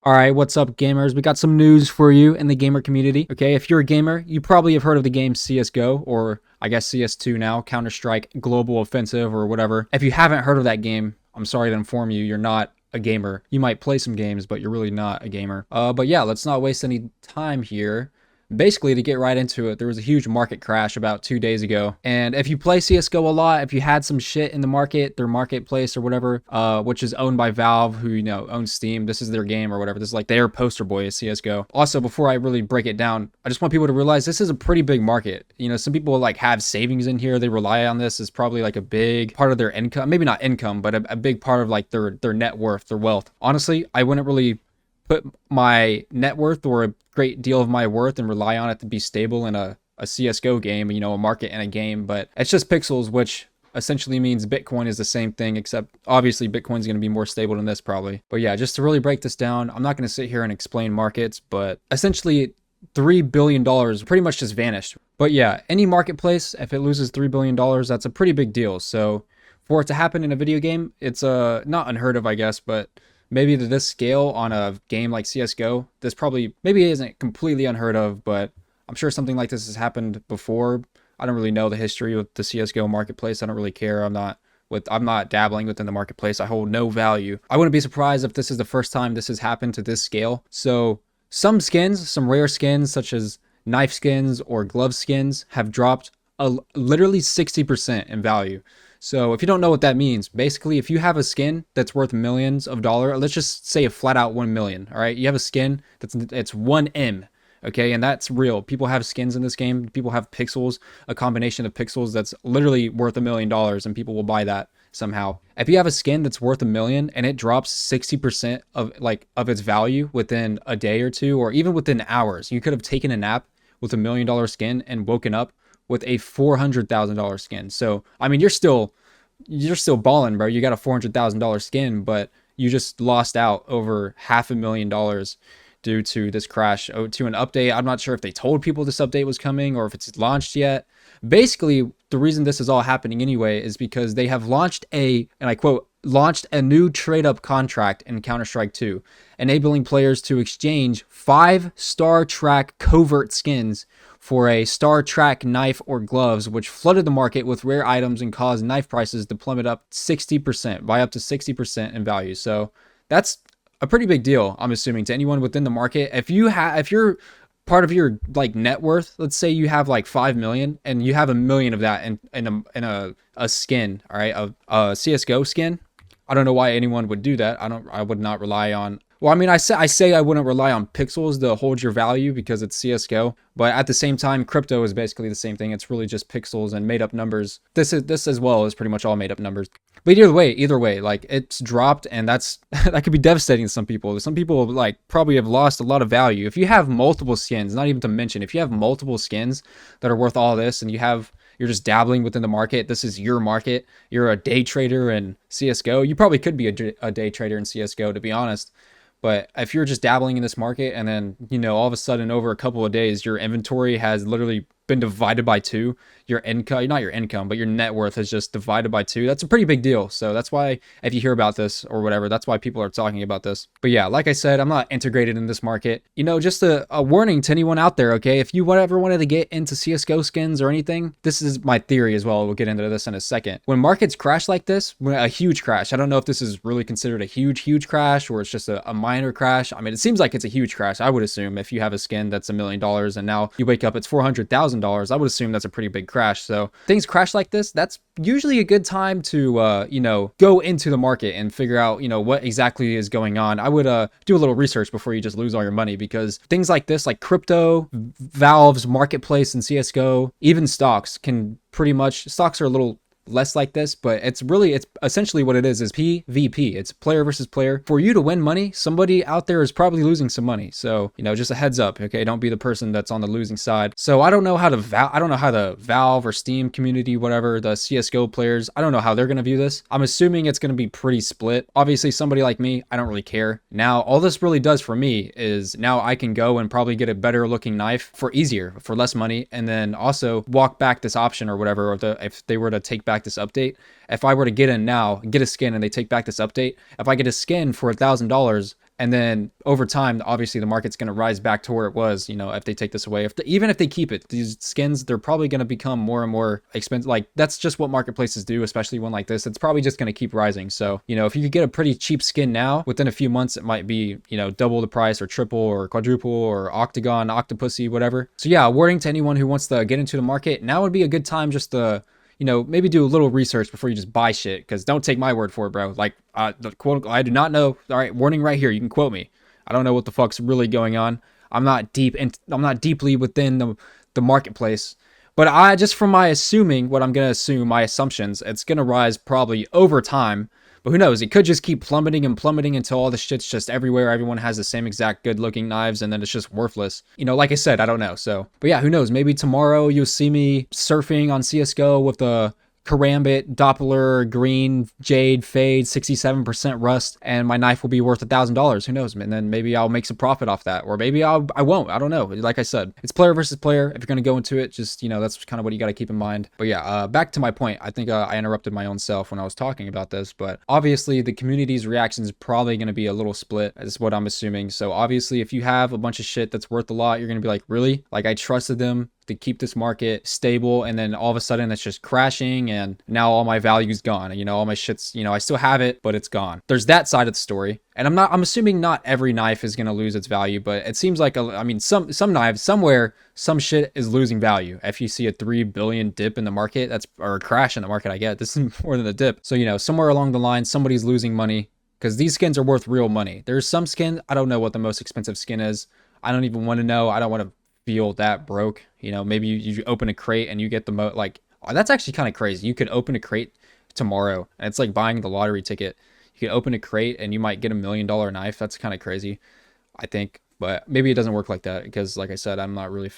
All right, what's up, gamers? We got some news for you in the gamer community. Okay, if you're a gamer, you probably have heard of the game CSGO, or I guess CS2 now, Counter-Strike Global Offensive, or whatever. If you haven't heard of that game, I'm sorry to inform you, you're not a gamer. You might play some games, but you're really not a gamer. But yeah, let's not waste any time here. Basically, to get right into it, there was a huge market crash about 2 days ago. And if you play CSGO a lot, if you had some shit in the market, their marketplace or whatever, which is owned by Valve, who, owns Steam, this is their game or whatever. This is like their poster boy is CSGO. Also, before I really break it down, I just want people to realize this is a pretty big market. Some people like have savings in here. They rely on this as probably like a big part of their income. Maybe not income, but a big part of like their net worth, their wealth. Honestly, I wouldn't really put my net worth or a great deal of my worth and rely on it to be stable in a CSGO game, a market in a game, but it's just pixels, which essentially means Bitcoin is the same thing, except obviously Bitcoin's going to be more stable than this probably. But yeah, just to really break this down, I'm not going to sit here and explain markets, but essentially $3 billion pretty much just vanished. But yeah, any marketplace, if it loses $3 billion, that's a pretty big deal. So for it to happen in a video game, it's not unheard of, I guess, but maybe to this scale on a game like CSGO, this probably maybe isn't completely unheard of, but I'm sure something like this has happened before. I don't really know the history of the CSGO marketplace. I don't really care. I'm not dabbling within the marketplace. I hold no value. I wouldn't be surprised if this is the first time this has happened to this scale. So some skins, some rare skins such as knife skins or glove skins have dropped literally 60% in value. So if you don't know what that means, basically if you have a skin that's worth millions of dollars, let's just say a flat out 1 million, all right? You have a skin it's 1M, okay? And that's real. People have skins in this game. People have pixels, a combination of pixels that's literally worth $1 million, and people will buy that somehow. If you have a skin that's worth $1 million and it drops 60% of its value within a day or two, or even within hours, you could have taken a nap with $1 million skin and woken up with a $400,000 skin. So, I mean, you're still balling, bro. You got a $400,000 skin, but you just lost out over $500,000 due to this crash, to an update. I'm not sure if they told people this update was coming or if it's launched yet. Basically, the reason this is all happening anyway is because they have launched and I quote, launched a new trade-up contract in Counter-Strike 2, enabling players to exchange 5 Star Trek covert skins for a Star Trek knife or gloves, which flooded the market with rare items and caused knife prices to plummet up 60%, by up to 60% in value. So that's a pretty big deal, I'm assuming, to anyone within the market. If you're part of your like net worth, let's say you have like 5 million and you have 1 million of that in a skin, all right, a CSGO skin. I don't know why anyone would do that. I would not rely on, well, I mean, I say I wouldn't rely on pixels to hold your value because it's CSGO, but at the same time, crypto is basically the same thing. It's really just pixels and made up numbers. This as well is pretty much all made up numbers. But either way, like it's dropped, and that could be devastating to some people. Some people like probably have lost a lot of value. If you have multiple skins, not even to mention, if you have multiple skins that are worth all this, and you're just dabbling within the market, this is your market, you're a day trader in CSGO, you probably could be a day trader in CSGO, to be honest. But if you're just dabbling in this market and then, all of a sudden over a couple of days, your inventory has literally been divided by 2, your income, not your income, but your net worth is just divided by 2. That's a pretty big deal. So that's why, if you hear about this or whatever, that's why people are talking about this. But yeah, like I said, I'm not integrated in this market. Just a warning to anyone out there, okay? If you ever wanted to get into CSGO skins or anything, this is my theory as well. We'll get into this in a second. When markets crash like this, a huge crash, I don't know if this is really considered a huge crash or it's just a minor crash. I mean, it seems like it's a huge crash, I would assume. If you have a skin that's $1 million and now you wake up, it's $400,000, I would assume that's a pretty big crash. So things crash like this, that's usually a good time to, go into the market and figure out, what exactly is going on. I would do a little research before you just lose all your money, because things like this, like crypto, Valve's marketplace and CSGO, even stocks stocks are a little less like this, but it's essentially what it is PvP. It's player versus player. For you to win money, somebody out there is probably losing some money. So, just a heads up, okay? Don't be the person that's on the losing side. So I don't know how the Valve or Steam community, whatever, the CSGO players, I don't know how they're going to view this. I'm assuming it's going to be pretty split. Obviously, somebody like me, I don't really care. Now, all this really does for me is now I can go and probably get a better looking knife for less money, and then also walk back this option or whatever, or if they were to take back this update. If I were to get a skin and they take back this update, if I get a skin for $1,000, And then over time, obviously the market's going to rise back to where it was, if they take this away. Even if they keep it, these skins, they're probably going to become more and more expensive. Like, that's just what marketplaces do, especially one like this. It's probably just going to keep rising. So, if you could get a pretty cheap skin now, within a few months, it might be, double the price or triple or quadruple or octagon, octopussy, whatever. So yeah, warning to anyone who wants to get into the market, now would be a good time just to maybe do a little research before you just buy shit. Because don't take my word for it, bro. Like, the quote, I do not know. All right, warning right here. You can quote me. I don't know what the fuck's really going on. I'm not deeply within the marketplace. But I just from my assuming, what I'm gonna assume, my assumptions, it's gonna rise probably over time. But who knows? It could just keep plummeting and plummeting until all the shit's just everywhere. Everyone has the same exact good looking knives and then it's just worthless. Like I said, I don't know. So, but yeah, who knows? Maybe tomorrow you'll see me surfing on CSGO with the Karambit, Doppler, Green, Jade, Fade, 67% Rust, and my knife will be worth $1,000. Who knows? And then maybe I'll make some profit off that, or maybe I won't. I don't know. Like I said, it's player versus player. If you're gonna go into it, just that's kind of what you got to keep in mind. But yeah, back to my point. I think I interrupted my own self when I was talking about this, but obviously the community's reaction is probably gonna be a little split, is what I'm assuming. So obviously, if you have a bunch of shit that's worth a lot, you're gonna be like, really? Like, I trusted them to keep this market stable, and then all of a sudden it's just crashing, and now all my value's gone. All my shit's, I still have it, but it's gone. There's that side of the story. And I'm assuming not every knife is going to lose its value, but it seems like, some knives, somewhere, some shit is losing value. If you see a 3 billion dip in the market, or a crash in the market, I get this is more than a dip. So, somewhere along the line, somebody's losing money, because these skins are worth real money. There's some skin, I don't know what the most expensive skin is. I don't even want to know. I don't want to feel that broke. Maybe you open a crate and you get that's actually kind of crazy. You could open a crate tomorrow and it's like buying the lottery ticket. You could open a crate and you might get $1 million knife. That's kind of crazy, I think. But maybe it doesn't work like that, because like I said, I'm not really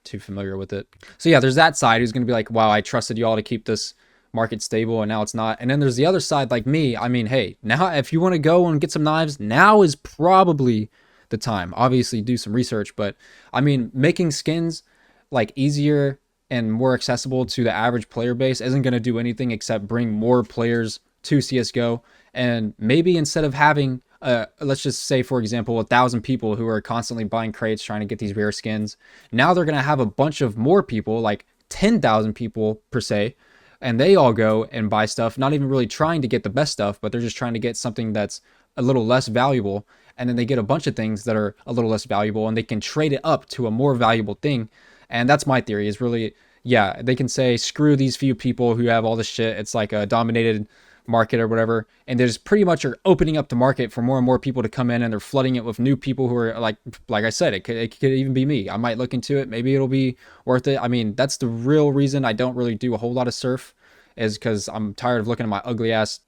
too familiar with it. So yeah, there's that side who's going to be like, wow, I trusted y'all to keep this market stable and now it's not. And then there's the other side, like me. Hey, now if you want to go and get some knives, now is probably the time. Obviously do some research, but making skins like easier and more accessible to the average player base isn't going to do anything except bring more players to CSGO. And maybe instead of having let's just say, for example, 1,000 people who are constantly buying crates trying to get these rare skins, now they're going to have a bunch of more people, like 10,000 people per se, and they all go and buy stuff, not even really trying to get the best stuff, but they're just trying to get something that's a little less valuable. And then they get a bunch of things that are a little less valuable, and they can trade it up to a more valuable thing. And that's my theory, is really, yeah, they can say, screw these few people who have all this shit. It's like a dominated market or whatever. And they just pretty much are opening up the market for more and more people to come in, and they're flooding it with new people who are like I said, it could even be me. I might look into it. Maybe it'll be worth it. That's the real reason I don't really do a whole lot of surf, is because I'm tired of looking at my ugly ass,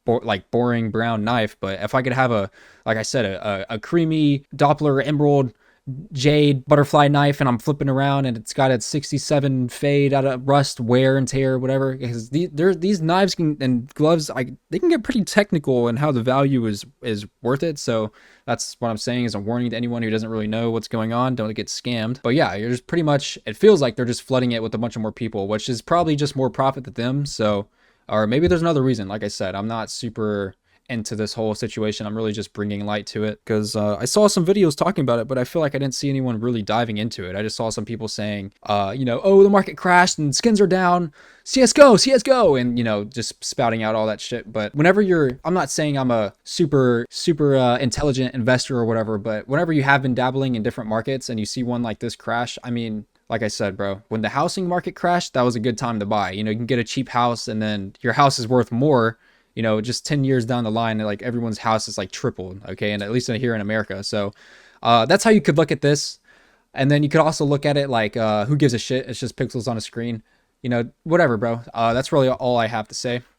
boring brown knife. But if I could have like I said, a creamy Doppler emerald jade butterfly knife, and I'm flipping around and it's got a 67 fade out of rust, wear and tear, whatever, because these knives and gloves, they can get pretty technical in how the value is worth it. So that's what I'm saying, is a warning to anyone who doesn't really know what's going on. Don't get scammed. But yeah, you're just pretty much, it feels like they're just flooding it with a bunch of more people, which is probably just more profit to them. So, or maybe there's another reason. Like I said, I'm not super into this whole situation. I'm really just bringing light to it, because I saw some videos talking about it, but I feel like I didn't see anyone really diving into it. I just saw some people saying, oh, the market crashed and skins are down, CSGO, and, just spouting out all that shit. But whenever I'm not saying I'm a super intelligent investor or whatever, but whenever you have been dabbling in different markets and you see one like this crash, like I said, bro, when the housing market crashed, that was a good time to buy. You can get a cheap house, and then your house is worth more, just 10 years down the line, like everyone's house is like tripled. Okay. And at least here in America. So, that's how you could look at this. And then you could also look at it like, who gives a shit? It's just pixels on a screen, whatever, bro. That's really all I have to say.